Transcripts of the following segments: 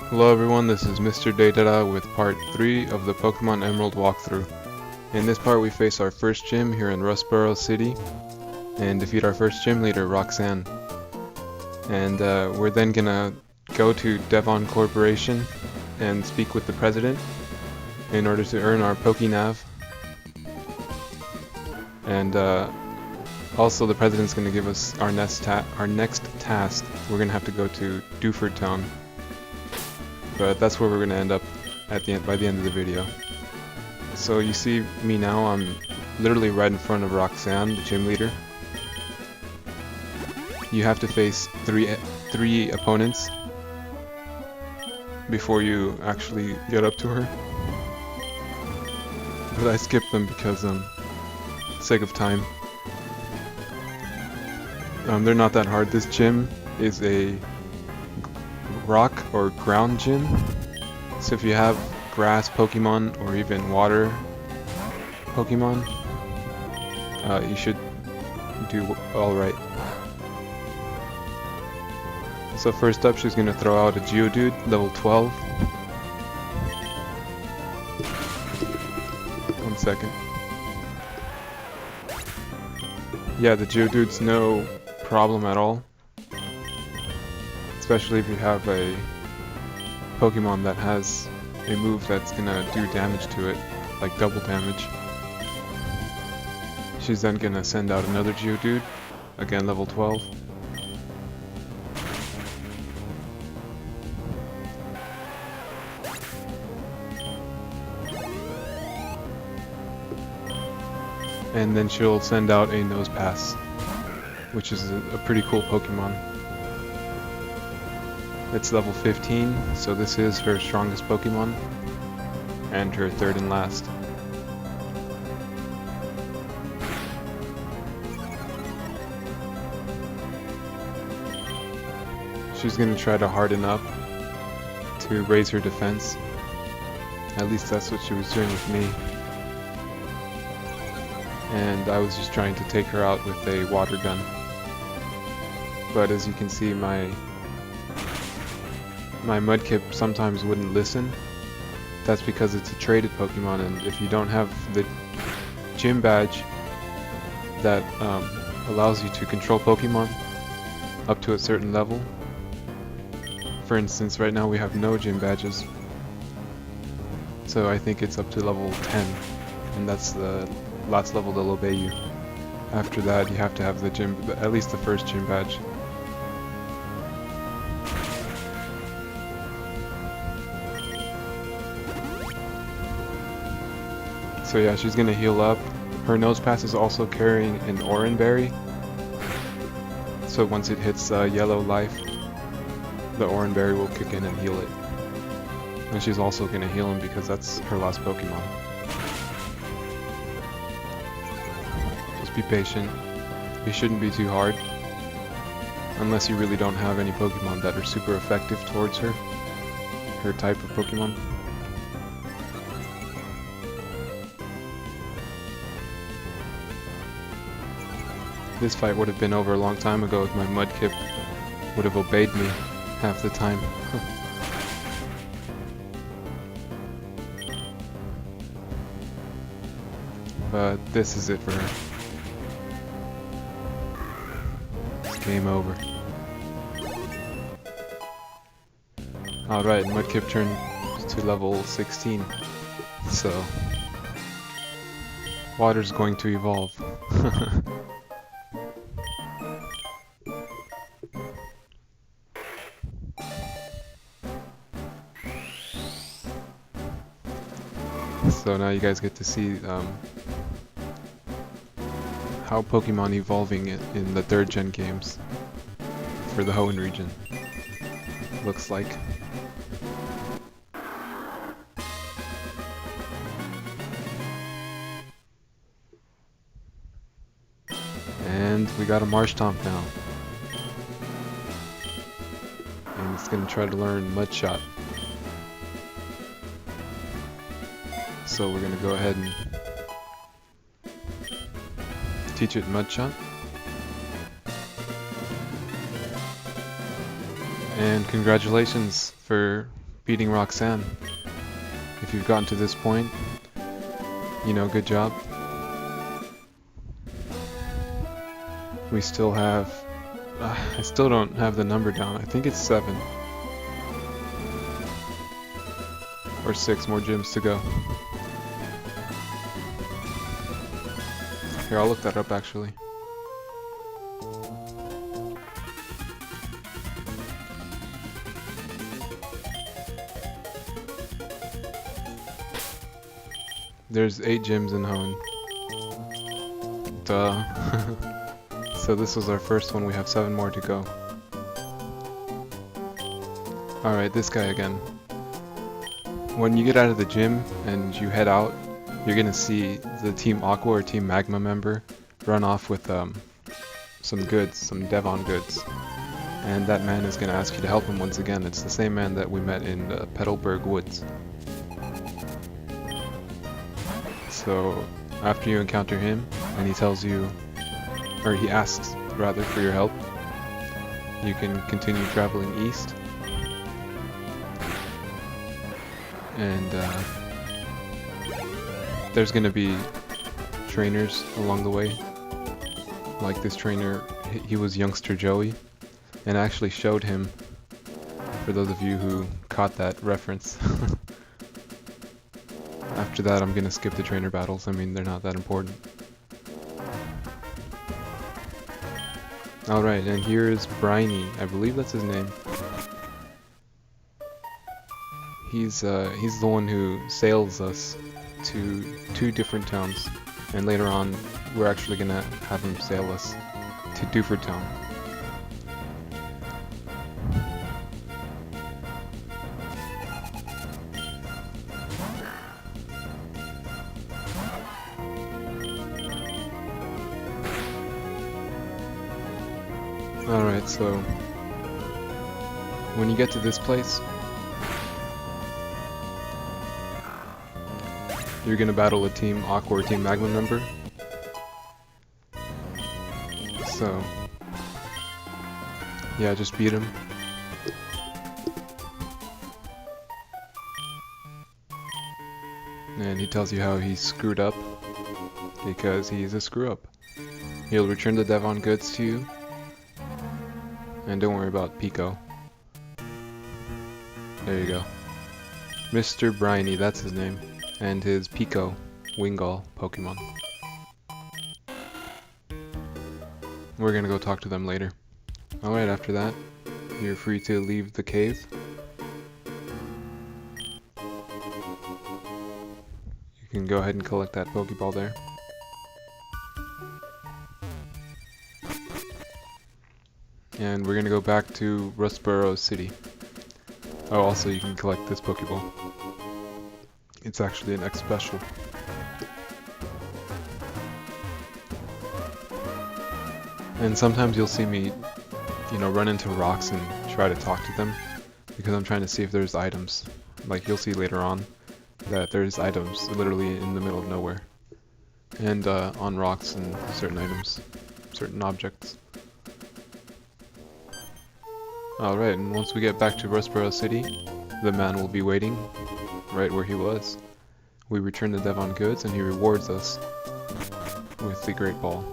Hello everyone, this is Mr. Data with part 3 of the Pokemon Emerald walkthrough. In this part we face our first gym here in Rustboro City and defeat our first gym leader, Roxanne. And we're then gonna go to Devon Corporation and speak with the President in order to earn our PokeNAV. And also the President's gonna give us our next task. We're gonna have to go to Dewford Town. But that's where we're going to end up by the end of the video. So you see me now, I'm literally right in front of Roxanne, the gym leader. You have to face three opponents before you actually get up to her. But I skipped them because sake of time. They're not that hard. This gym is a rock or ground gym, so if you have grass Pokemon or even water Pokemon, you should do alright. So first up, she's gonna throw out a Geodude, level 12. 1 second. Yeah, the Geodude's no problem at all. Especially if you have a Pokemon that has a move that's gonna do damage to it, like double damage. She's then gonna send out another Geodude, again level 12. And then she'll send out a Nosepass, which is a pretty cool Pokemon. It's level 15, so this is her strongest Pokemon, and her third and last. She's going to try to harden up to raise her defense. At least that's what she was doing with me. And I was just trying to take her out with a water gun. But as you can see, my Mudkip sometimes wouldn't listen. That's because it's a traded Pokemon, and if you don't have the gym badge that allows you to control Pokemon up to a certain level. For instance, right now we have no gym badges. So I think it's up to level 10, and that's the last level they'll obey you. After that, you have to have the gym, at least the first gym badge. So yeah, she's gonna heal up. Her Nosepass is also carrying an Oran Berry. So once it hits yellow life, the Oran Berry will kick in and heal it. And she's also gonna heal him because that's her last Pokemon. Just be patient. It shouldn't be too hard. Unless you really don't have any Pokemon that are super effective towards her type of Pokemon. This fight would have been over a long time ago if my Mudkip would have obeyed me half the time. But this is it for her. It's game over. Alright, Mudkip turned to level 16. So water's going to evolve. So now you guys get to see how Pokemon evolving in the 3rd gen games for the Hoenn region looks like. And we got a Marshtomp now. And it's gonna try to learn Mud Shot. So we're gonna go ahead and teach it Mud Shot. And congratulations for beating Roxanne. If you've gotten to this point, you know, good job. We still have... I still don't have the number down. I think it's 7. Or 6 more gyms to go. Here, I'll look that up actually. There's 8 gyms in Hoenn. Duh. So this was our first one, we have 7 more to go. Alright, this guy again. When you get out of the gym and you head out, you're gonna see the Team Aqua or Team Magma member run off with some goods, some Devon goods. And that man is gonna ask you to help him once again. It's the same man that we met in the Petalburg Woods. So after you encounter him and he tells you, or he asks rather, for your help, you can continue traveling east. And there's gonna be trainers along the way. Like this trainer, he was youngster Joey, and I actually showed him, for those of you who caught that reference. After that, I'm gonna skip the trainer battles. I mean, they're not that important. Alright, and here is Briney. I believe that's his name. He's the one who sails us to 2 different towns, and later on we're actually gonna have him sail us to Dewford Town. Alright, so when you get to this place, you're gonna battle a Team Aqua or Team Magma member. So, yeah, just beat him. And he tells you how he screwed up, because he's a screw up. He'll return the Devon goods to you. And don't worry about Pico. There you go. Mr. Briney, that's his name. And his Pico, Wingull Pokemon. We're gonna go talk to them later. Alright, after that, you're free to leave the cave. You can go ahead and collect that Pokeball there. And we're gonna go back to Rustboro City. Oh, also you can collect this Pokeball. It's actually an X special. And sometimes you'll see me, you know, run into rocks and try to talk to them, because I'm trying to see if there's items. Like you'll see later on that there's items literally in the middle of nowhere. And on rocks and certain items, certain objects. Alright, and once we get back to Rustboro City, the man will be waiting right where he was. We return the Devon goods and he rewards us with the Great Ball.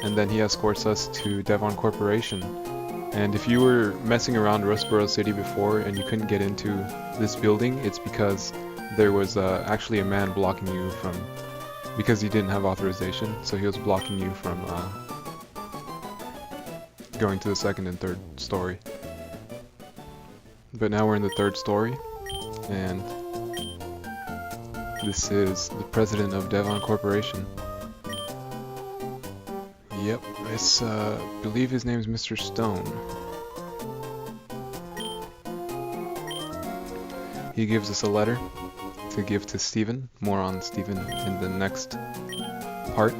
And then he escorts us to Devon Corporation. And if you were messing around Rustboro City before and you couldn't get into this building, it's because there was actually a man blocking you from, because he didn't have authorization, so he was blocking you from going to the 2nd and 3rd story. But now we're in the 3rd story, and this is the President of Devon Corporation. Yep, I believe his name's Mr. Stone. He gives us a letter to give to Steven. More on Steven in the next part.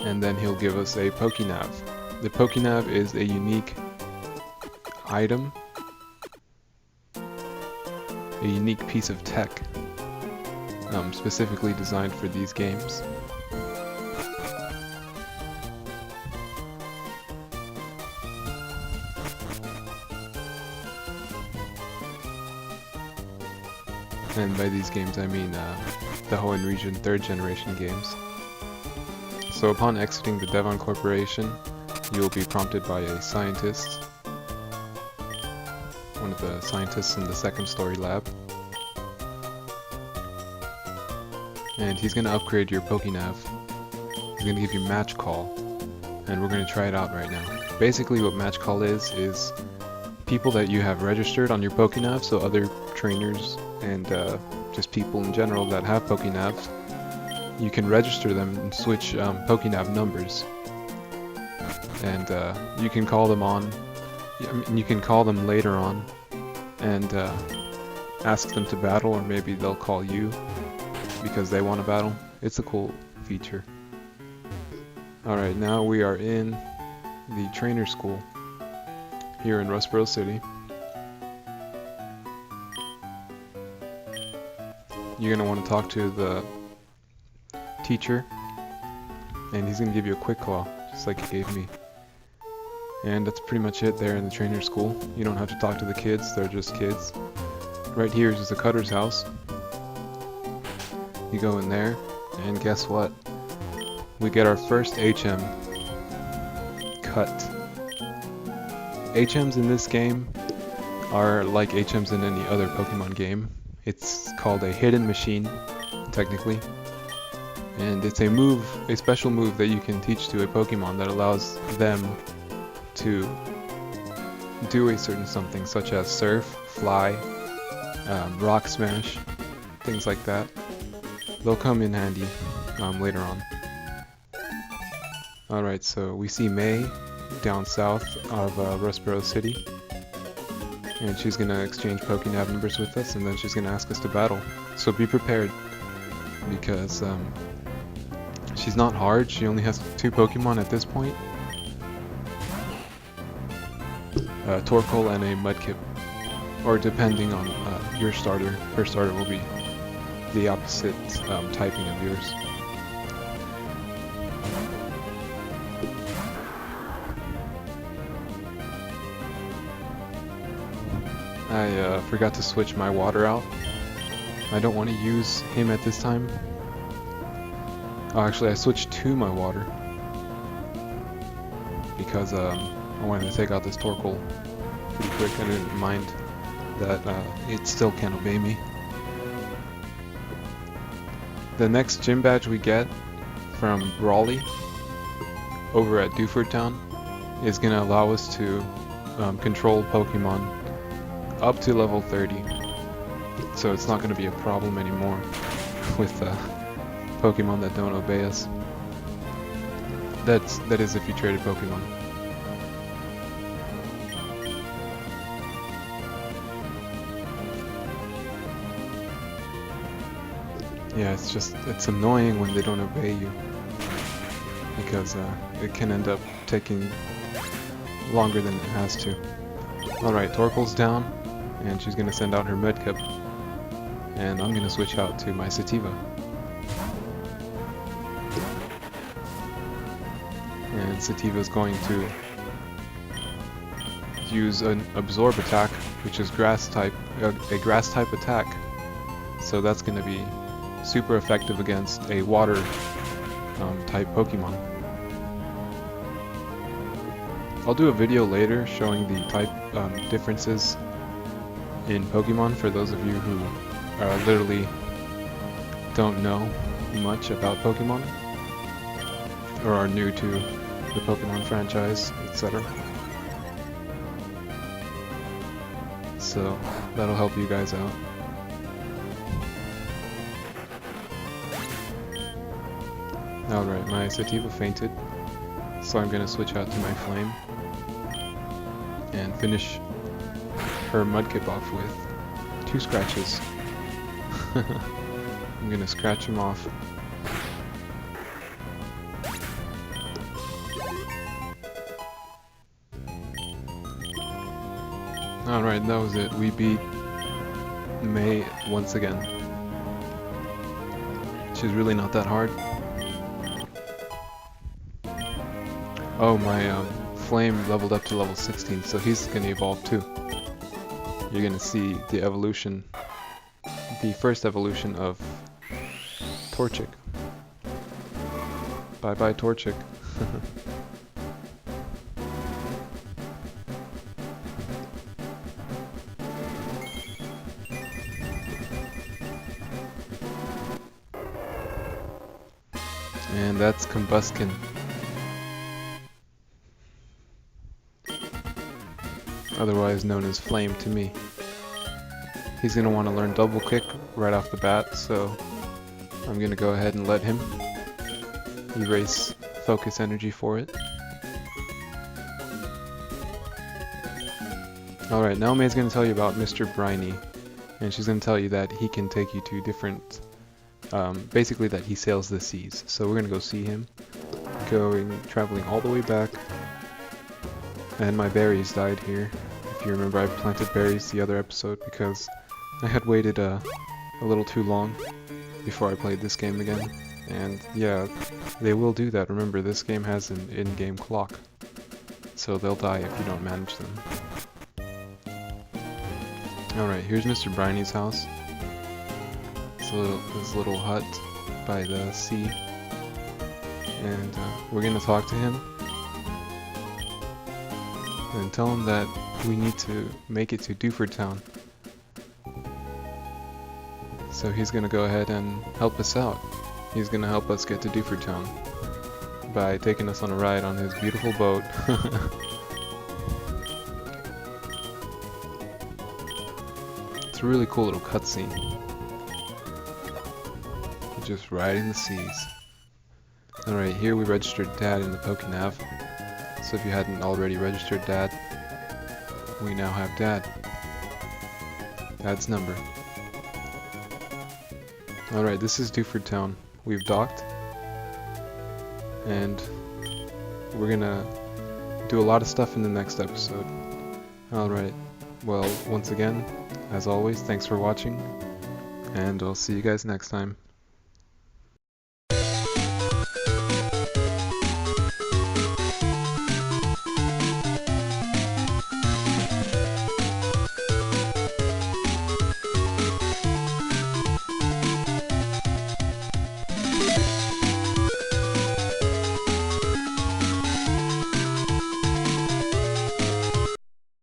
And then he'll give us a PokeNAV. The PokeNAV is a unique item, a unique piece of tech, specifically designed for these games. And by these games I mean the Hoenn region 3rd generation games. So upon exiting the Devon Corporation, you will be prompted by a scientist, one of the scientists in the 2nd story lab. And he's going to upgrade your PokeNAV. He's going to give you Match Call, and we're going to try it out right now. Basically what Match Call is people that you have registered on your PokeNAV, so other trainers and just people in general that have PokeNAVs, you can register them and switch PokeNAV numbers. And you can call them on, you can call them later on and ask them to battle, or maybe they'll call you because they want to battle. It's a cool feature. Alright, now we are in the trainer school here in Rustboro City. You're going to want to talk to the teacher, and he's going to give you a quick claw, just like he gave me. And that's pretty much it there in the trainer school. You don't have to talk to the kids, they're just kids. Right here is just the cutter's house. You go in there, and guess what? We get our first HM cut. HMs in this game are like HMs in any other Pokemon game. It's called a hidden machine, technically. And it's a move, a special move that you can teach to a Pokemon that allows them to do a certain something, such as surf, fly, rock smash, things like that. They'll come in handy later on. Alright, so we see May down south of Rustboro City, and she's going to exchange PokeNAV numbers with us, and then she's going to ask us to battle. So be prepared, because she's not hard. She only has 2 Pokemon at this point. Torkoal and a Mudkip, or depending on your starter, her starter will be the opposite typing of yours. I forgot to switch my water out. I don't want to use him at this time. Oh, actually I switched to my water because I wanted to take out this Torkoal pretty quick. I didn't mind that it still can't obey me. The next gym badge we get from Brawley over at Dewford Town is going to allow us to control Pokemon up to level 30. So it's not going to be a problem anymore with Pokemon that don't obey us. That is if you traded Pokemon. Yeah, it's annoying when they don't obey you, because it can end up taking longer than it has to. Alright, Torkoal's down, and she's gonna send out her Mudkip, and I'm gonna switch out to my Sativa. And Sativa's going to use an Absorb attack, which is grass type, a grass type attack. So that's gonna be super effective against a water type Pokemon. I'll do a video later showing the type differences in Pokemon for those of you who literally don't know much about Pokemon or are new to the Pokemon franchise, etc. So that'll help you guys out. Alright, my Sativa fainted, so I'm gonna switch out to my Flame and finish her Mudkip off with 2 scratches. I'm gonna scratch him off. Alright, that was it. We beat May once again. She's really not that hard. Oh, my Flame leveled up to level 16, so he's gonna evolve too. You're gonna see the evolution the first evolution of Torchic. Bye bye Torchic. And that's Combuskin. Otherwise known as Flame to me. He's going to want to learn Double Kick right off the bat, so I'm going to go ahead and let him erase Focus Energy for it. Alright, now May's going to tell you about Mr. Briney, and she's going to tell you that he can take you to different, basically that he sails the seas. So we're going to go see him, traveling all the way back, and my berries died here. If you remember, I planted berries the other episode because I had waited a little too long before I played this game again. And yeah, they will do that. Remember, this game has an in-game clock, so they'll die if you don't manage them. Alright, here's Mr. Briney's house. It's his little hut by the sea. And we're gonna talk to him and tell him that we need to make it to Dewford Town. So he's gonna go ahead and help us out. He's gonna help us get to Dewford Town by taking us on a ride on his beautiful boat. It's a really cool little cutscene. Just riding the seas. Alright, here we registered Dad in the PokeNAV. So if you hadn't already registered Dad, we now have Dad's number. Alright, this is Dewford Town. We've docked, and we're gonna do a lot of stuff in the next episode. Alright, well, once again, as always, thanks for watching, and I'll see you guys next time.